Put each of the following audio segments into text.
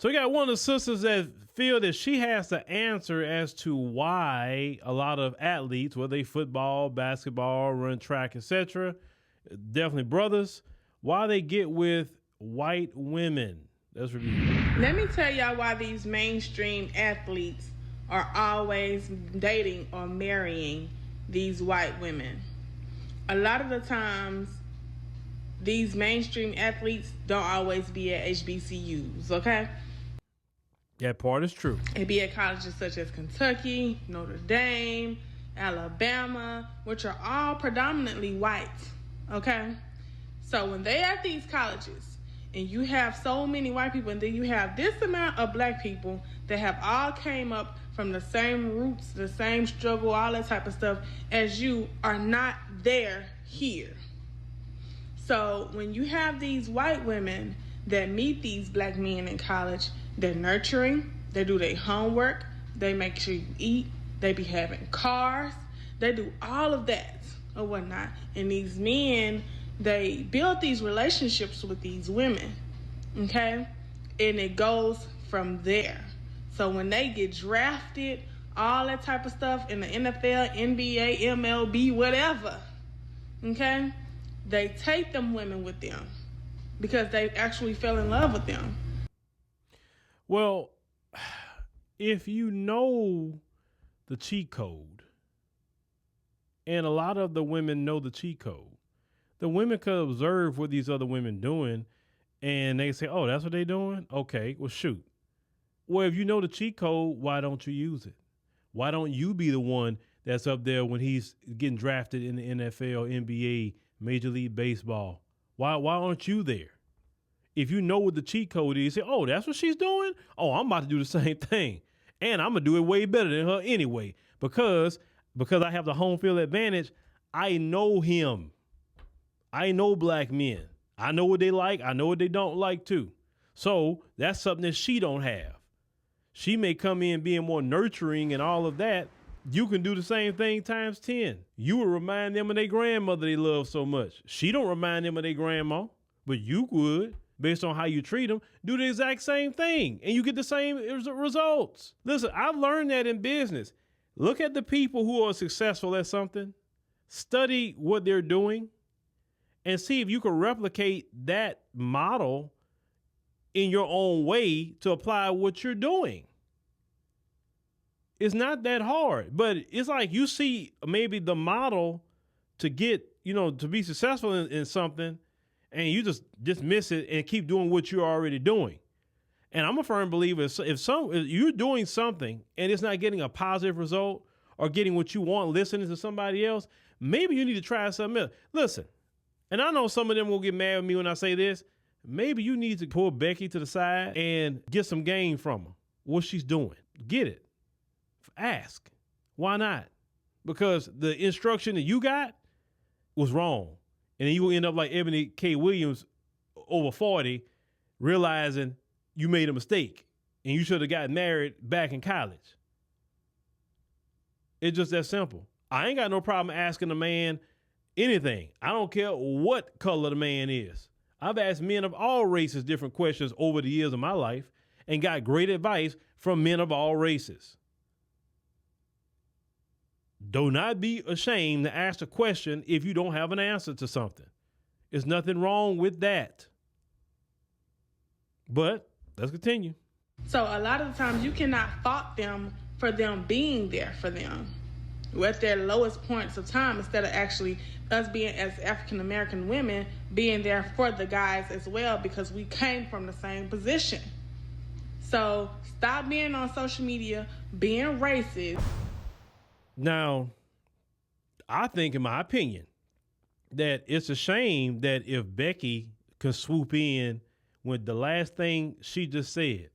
So we got one of the sisters that feel that she has to answer as to why a lot of athletes, whether they football, basketball, run track, etc., definitely brothers, why they get with white women. Let's review. Let me tell y'all why these mainstream athletes are always dating or marrying these white women. A lot of the times, these mainstream athletes don't always be at HBCUs, okay? That part is true. It be at colleges such as Kentucky, Notre Dame, Alabama, which are all predominantly white, okay? So when they at these colleges and you have so many white people and then you have this amount of black people that have all came up from the same roots, the same struggle, all that type of stuff as you are not there here. So when you have these white women that meet these black men in college, they're nurturing, they do their homework, they make sure you eat, they be having cars, they do all of that or whatnot. And these men, they build these relationships with these women, okay? And it goes from there. So when they get drafted, all that type of stuff in the NFL, NBA, MLB, whatever, okay? They take them women with them because they actually fell in love with them. Well, if you know the cheat code, and a lot of the women know the cheat code, the women could observe what these other women doing, and they say, oh, that's what they doing? Okay, well, shoot. Well, if you know the cheat code, why don't you use it? Why don't you be the one that's up there when he's getting drafted in the NFL, NBA, Major League Baseball? Why aren't you there? If you know what the cheat code is, say, oh, that's what she's doing? Oh, I'm about to do the same thing. And I'm going to do it way better than her anyway. Because I have the home field advantage, I know him. I know black men. I know what they like. I know what they don't like too. So that's something that she don't have. She may come in being more nurturing and all of that. You can do the same thing times 10. You will remind them of their grandmother they love so much. She don't remind them of their grandma, but you would. Based on how you treat them, do the exact same thing, and you get the same results. Listen, I've learned that in business. Look at the people who are successful at something, study what they're doing, and see if you can replicate that model in your own way to apply what you're doing. It's not that hard, but it's like you see maybe the model to get, to be successful in something, and you just dismiss it and keep doing what you're already doing. And I'm a firm believer, if you're doing something and it's not getting a positive result or getting what you want listening to somebody else, maybe you need to try something else. Listen, and I know some of them will get mad at me when I say this. Maybe you need to pull Becky to the side and get some game from her, what she's doing. Get it. Ask. Why not? Because the instruction that you got was wrong. And then you will end up like Ebony K. Williams over 40, realizing you made a mistake and you should have gotten married back in college. It's just that simple. I ain't got no problem asking a man anything. I don't care what color the man is. I've asked men of all races different questions over the years of my life and got great advice from men of all races. Do not be ashamed to ask a question if you don't have an answer to something. There's nothing wrong with that. But let's continue. So a lot of the times you cannot fault them for them being there for them at their lowest points of time, instead of actually us being, as African American women, being there for the guys as well, because we came from the same position. So stop being on social media, being racist. Now, I think, in my opinion, that it's a shame that if Becky could swoop in with the last thing she just said,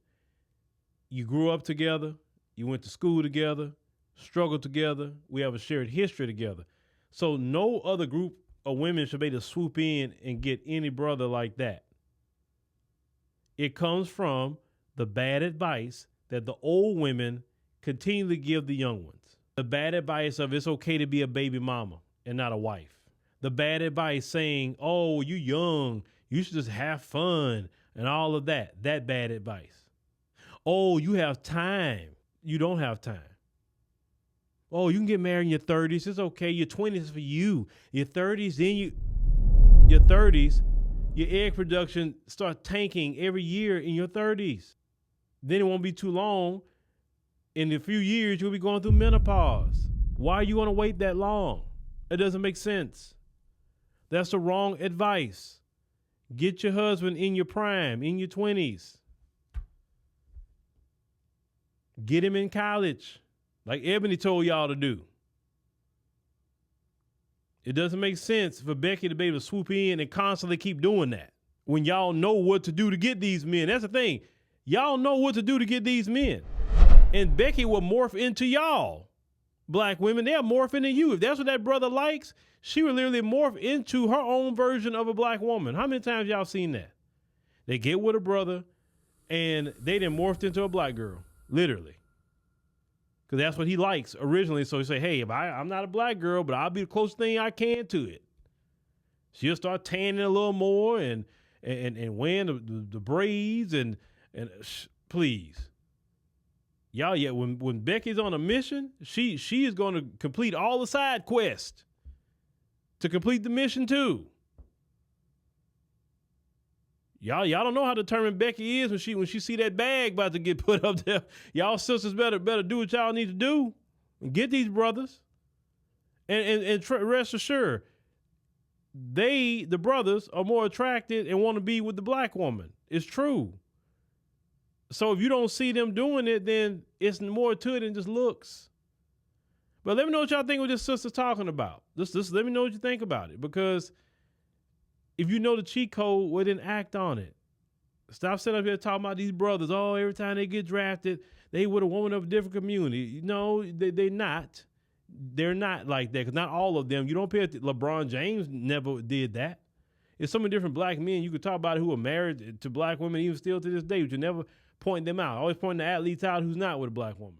you grew up together, you went to school together, struggled together, we have a shared history together. So no other group of women should be able to swoop in and get any brother like that. It comes from the bad advice that the old women continue to give the young ones. The bad advice of it's okay to be a baby mama and not a wife. The bad advice saying, oh, you young, you should just have fun and all of that. That bad advice. Oh, you have time. You don't have time. Oh, you can get married in your 30s. It's okay. Your 20s is for you. Your 30s, your 30s, your egg production starts tanking every year in your 30s. Then it won't be too long. In a few years, you'll be going through menopause. Why you want to wait that long? It doesn't make sense. That's the wrong advice. Get your husband in your prime, in your 20s. Get him in college, like Ebony told y'all to do. It doesn't make sense for Becky to be able to swoop in and constantly keep doing that when y'all know what to do to get these men. That's the thing. Y'all know what to do to get these men. And Becky will morph into y'all, black women. They'll morph into you. If that's what that brother likes, she will literally morph into her own version of a black woman. How many times y'all seen that? They get with a brother and they then morphed into a black girl, literally. Because that's what he likes originally. So he say, hey, if I'm not a black girl, but I'll be the closest thing I can to it. She'll start tanning a little more and wearing the braids and please. Y'all, yeah, when Becky's on a mission, she is going to complete all the side quests to complete the mission too. Y'all don't know how determined Becky is when she see that bag about to get put up there. Y'all sisters better do what y'all need to do and get these brothers. And rest assured, the brothers are more attracted and want to be with the black woman. It's true. So if you don't see them doing it, then it's more to it than just looks. But let me know what y'all think what this sister's talking about. Just let me know what you think about it. Because if you know the cheat code, well, then act on it. Stop sitting up here talking about these brothers. Oh, every time they get drafted, they with a woman of a different community. No, they're not. They're not like that. Because not all of them. You don't pay attention. LeBron James never did that. There's so many different black men you could talk about who are married to black women even still to this day, but you never point them out. Always point the athletes out who's not with a black woman.